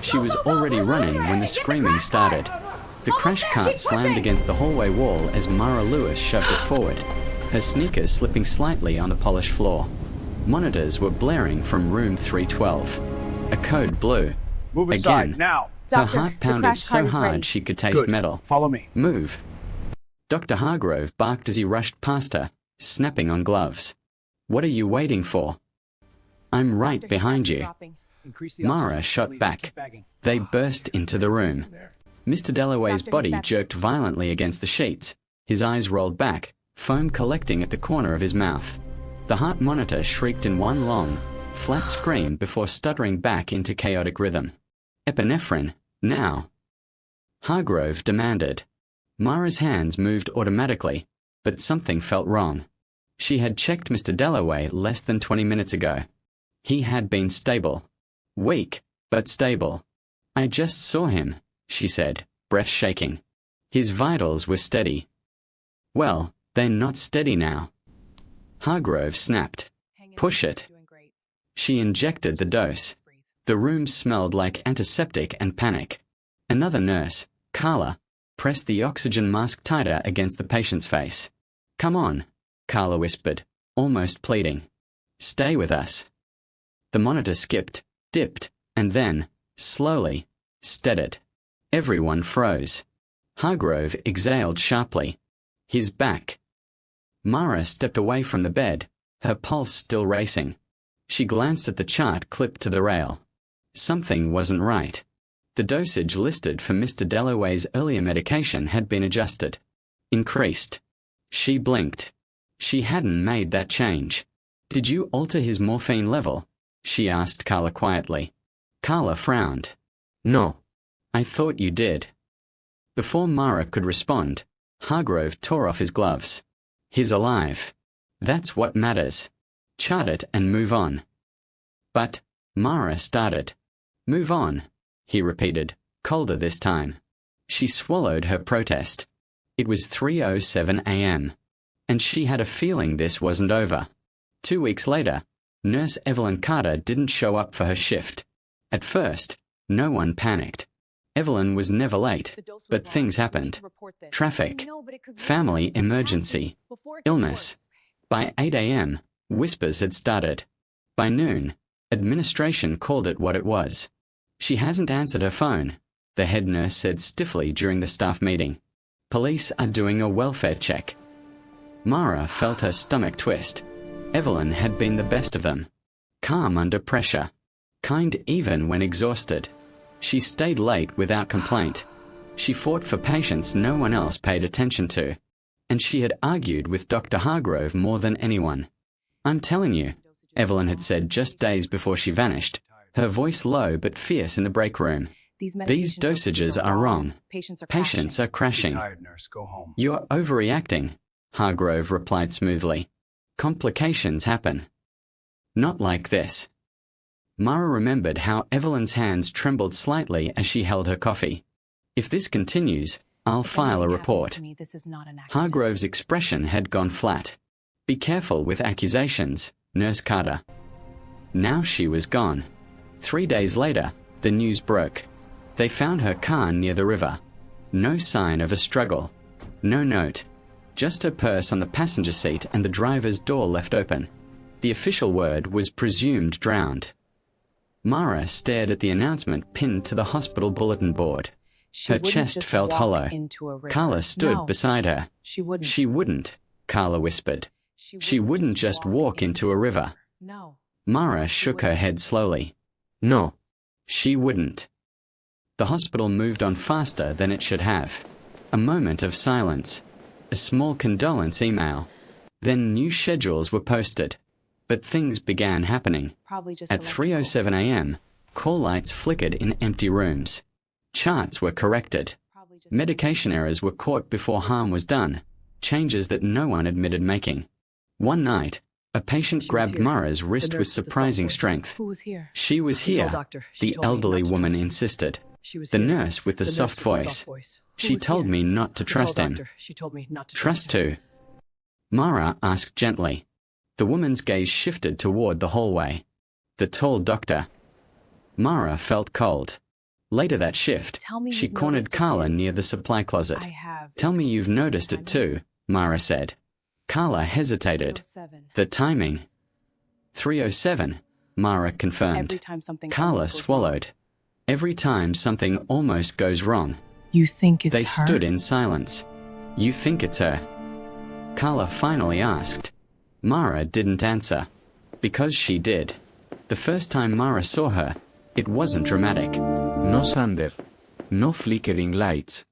She was already running when the screaming started. The crash cart slammed against the hallway wall as Mara Lewis shoved it forward, her sneakers slipping slightly on the polished floor. Monitors were blaring from room 312. A code blew. Move aside, Again. now! Her heart pounded so hard ready. she could taste Good. metal. Follow me. Move. Dr. Hargrove barked as he rushed past her, snapping on gloves. What are you waiting for? I'm right behind you. Increase the Mara oxygen. shot Please, back. keep bagging. They burst into the room. Mr. Dalloway's Doctor, body he's jerked violently against the sheets. His eyes rolled back, foam collecting at the corner of his mouth. The heart monitor shrieked in one long, flat scream before stuttering back into chaotic rhythm. Epinephrine, now! Hargrove demanded. Mara's hands moved automatically, but something felt wrong. She had checked Mr. Dalloway less than 20 minutes ago. He had been stable. Weak, but stable. I just saw him, she said, breath shaking. His vitals were steady. Well, they're not steady now. Hargrove snapped. Push it. She injected the dose. The room smelled like antiseptic and panic. Another nurse, Carla, pressed the oxygen mask tighter against the patient's face. Come on, Carla whispered, almost pleading. Stay with us. The monitor skipped, dipped, and then, slowly, steadied. Everyone froze. Hargrove exhaled sharply. His back. Mara stepped away from the bed, her pulse still racing. She glanced at the chart clipped to the rail. Something wasn't right. The dosage listed for Mr. Dalloway's earlier medication had been adjusted. Increased. She blinked. She hadn't made that change. Did you alter his morphine level? She asked Carla quietly. Carla frowned. No. I thought you did. Before Mara could respond, Hargrove tore off his gloves. He's alive. That's what matters. Chart it and move on. But, Mara started. Move on, he repeated, colder this time. She swallowed her protest. It was 3:07 a.m. And she had a feeling this wasn't over. 2 weeks later, Nurse Evelyn Carter didn't show up for her shift. At first, no one panicked. Evelyn was never late, but things happened. Traffic, family emergency, illness. By 8 a.m., whispers had started. By noon, administration called it what it was. She hasn't answered her phone, the head nurse said stiffly during the staff meeting. Police are doing a welfare check. Mara felt her stomach twist. Evelyn had been the best of them. Calm under pressure. Kind even when exhausted. She stayed late without complaint. She fought for patients no one else paid attention to. And she had argued with Dr. Hargrove more than anyone. I'm telling you, Evelyn had said just days before she vanished, her voice low but fierce in the break room. These dosages are wrong. Patients are crashing. Tired, nurse. Go home. You're overreacting, Hargrove replied smoothly. Complications happen. Not like this. Mara remembered how Evelyn's hands trembled slightly as she held her coffee. If this continues, I'll file a report. Hargrove's expression had gone flat. Be careful with accusations, Nurse Carter. Now she was gone. 3 days later, the news broke. They found her car near the river. No sign of a struggle. No note. Just her purse on the passenger seat and the driver's door left open. The official word was presumed drowned. Mara stared at the announcement pinned to the hospital bulletin board. Her chest felt hollow. Carla stood beside her. She wouldn't. She wouldn't, Carla whispered. She wouldn't just walk into a river. No. Mara shook her head slowly. No, she wouldn't. The hospital moved on faster than it should have. A moment of silence. A small condolence email. Then new schedules were posted. But things began happening. At 3:07 a.m., call lights flickered in empty rooms. Charts were corrected. Medication errors were caught before harm was done. Changes that no one admitted making. One night, a patient grabbed Mara's wrist with surprising strength. Who was here? She was here, the elderly woman insisted. The nurse with the soft voice. She told me not to trust him. Trust who? Mara asked gently. The woman's gaze shifted toward the hallway. The tall doctor. Mara felt cold. Later that shift, Tell me she you've cornered noticed it Carla too. near the supply closet. I have. Tell It's me you've noticed it kinda too, Mara said. Carla hesitated. 307. The timing. 3:07, Mara confirmed. Every time something Carla almost goes swallowed. Every time something almost goes wrong. wrong. You think it's They her? stood in silence. You think it's her? Carla finally asked. Mara didn't answer. Because she did. The first time Mara saw her, it wasn't dramatic. No thunder. No flickering lights.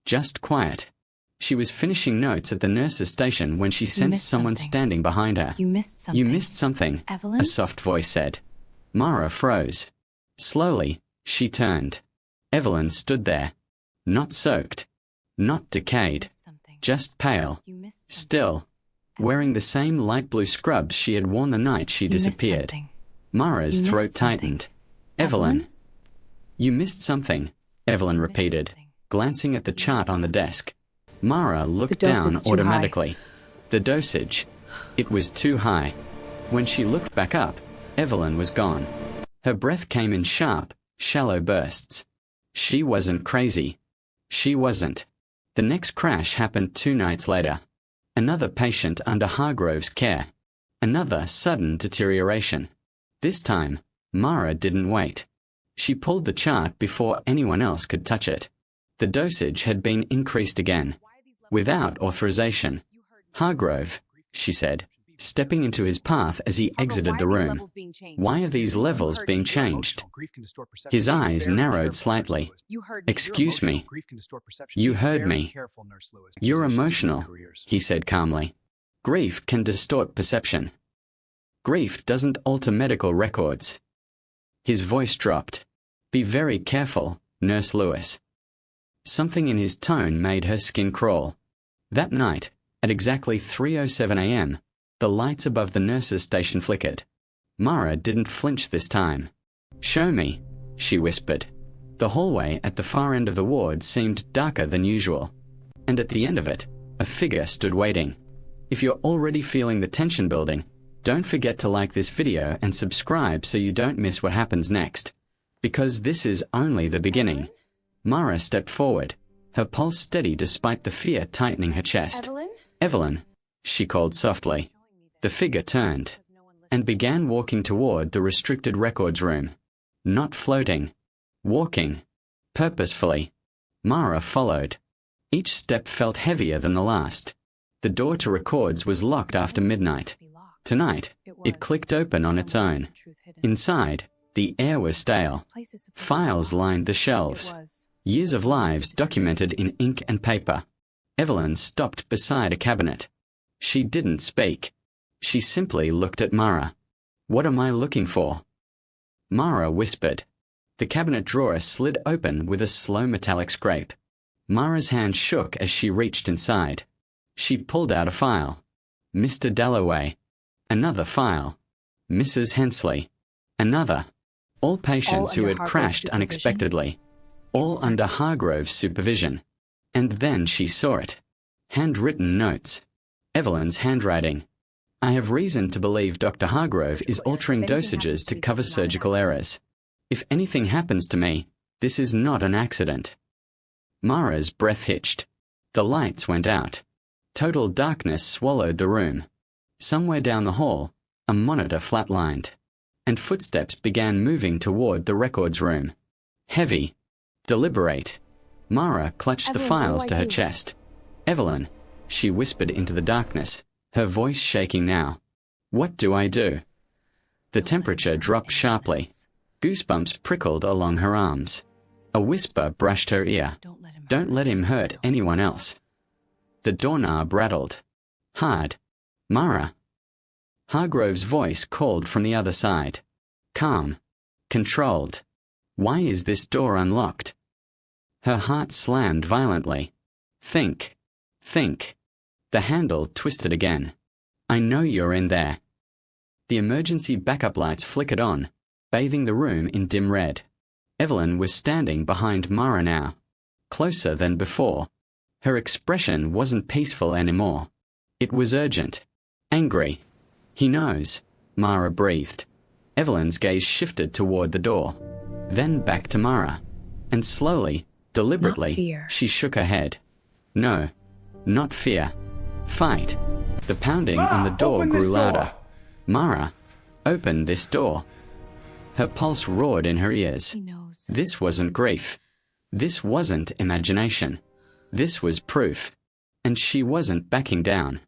Just quiet. She was finishing notes at the nurse's station when she sensed missed someone something. standing behind her. You missed something. You missed something, Evelyn? a soft voice said. Mara froze. Slowly, she turned. Evelyn stood there. Not soaked. Not You decayed. missed something. Just pale. You missed something. Still. Wearing the same light blue scrubs she had worn the night she You missed disappeared. something. Mara's You missed throat something. tightened. Evelyn. Evelyn? You missed something, Evelyn You missed repeated, something. glancing at the chart on the desk. Mara looked The dose down is too automatically. The dosage. It was too high. When she looked back up, Evelyn was gone. Her breath came in sharp, shallow bursts. She wasn't crazy. She wasn't. The next crash happened 2 nights later. Another patient under Hargrove's care. Another sudden deterioration. This time, Mara didn't wait. She pulled the chart before anyone else could touch it. The dosage had been increased again, without authorization. Hargrove, she said, stepping into his path as he exited the room. Why are these levels being changed? His eyes narrowed slightly. Excuse me. You heard me. You're emotional, he said calmly. Grief can distort perception. Grief doesn't alter medical records. His voice dropped. Be very careful, Nurse Lewis. Something in his tone made her skin crawl. That night, at exactly 3:07 a.m., the lights above the nurse's station flickered. Mara didn't flinch this time. Show me, she whispered. The hallway at the far end of the ward seemed darker than usual. And at the end of it, a figure stood waiting. If you're already feeling the tension building, don't forget to like this video and subscribe so you don't miss what happens next. Because this is only the beginning. Mara stepped forward, her pulse steady despite the fear tightening her chest. Evelyn? Evelyn, she called softly. The figure turned and began walking toward the restricted records room. Not floating. Walking. Purposefully. Mara followed. Each step felt heavier than the last. The door to records was locked after midnight. Tonight, it clicked open on its own. Inside, the air was stale. Files lined the shelves. Years of lives documented in ink and paper. Evelyn stopped beside a cabinet. She didn't speak. She simply looked at Mara. What am I looking for? Mara whispered. The cabinet drawer slid open with a slow metallic scrape. Mara's hand shook as she reached inside. She pulled out a file. Mr. Dalloway. Another file. Mrs. Hensley. Another. All patients who under had Hargrove's crashed supervision? unexpectedly. All It's under Hargrove's supervision. And then she saw it. Handwritten notes. Evelyn's handwriting. I have reason to believe Dr. Hargrove is altering dosages to cover surgical errors. If anything happens to me, this is not an accident. Mara's breath hitched. The lights went out. Total darkness swallowed the room. Somewhere down the hall, a monitor flatlined. And footsteps began moving toward the records room. Heavy. Deliberate. Mara clutched the Evelyn, files what to do I her do? chest. Evelyn, she whispered into the darkness, her voice shaking now. What do I do? The temperature dropped sharply. Goosebumps prickled along her arms. A whisper brushed her ear. Don't let him hurt anyone else. The doorknob rattled. Hard. Mara. Hargrove's voice called from the other side. Calm. Controlled. Why is this door unlocked? Her heart slammed violently. Think. Think. The handle twisted again. I know you're in there. The emergency backup lights flickered on, bathing the room in dim red. Evelyn was standing behind Mara now, closer than before. Her expression wasn't peaceful anymore. It was urgent. Angry. He knows, Mara breathed. Evelyn's gaze shifted toward the door, then back to Mara. And slowly, deliberately, Not fear. she shook her head. No, not fear. Fight. The pounding on the door open this grew door. louder. Mara, open this door. Her pulse roared in her ears. He knows. This wasn't grief. This wasn't imagination. This was proof. And she wasn't backing down.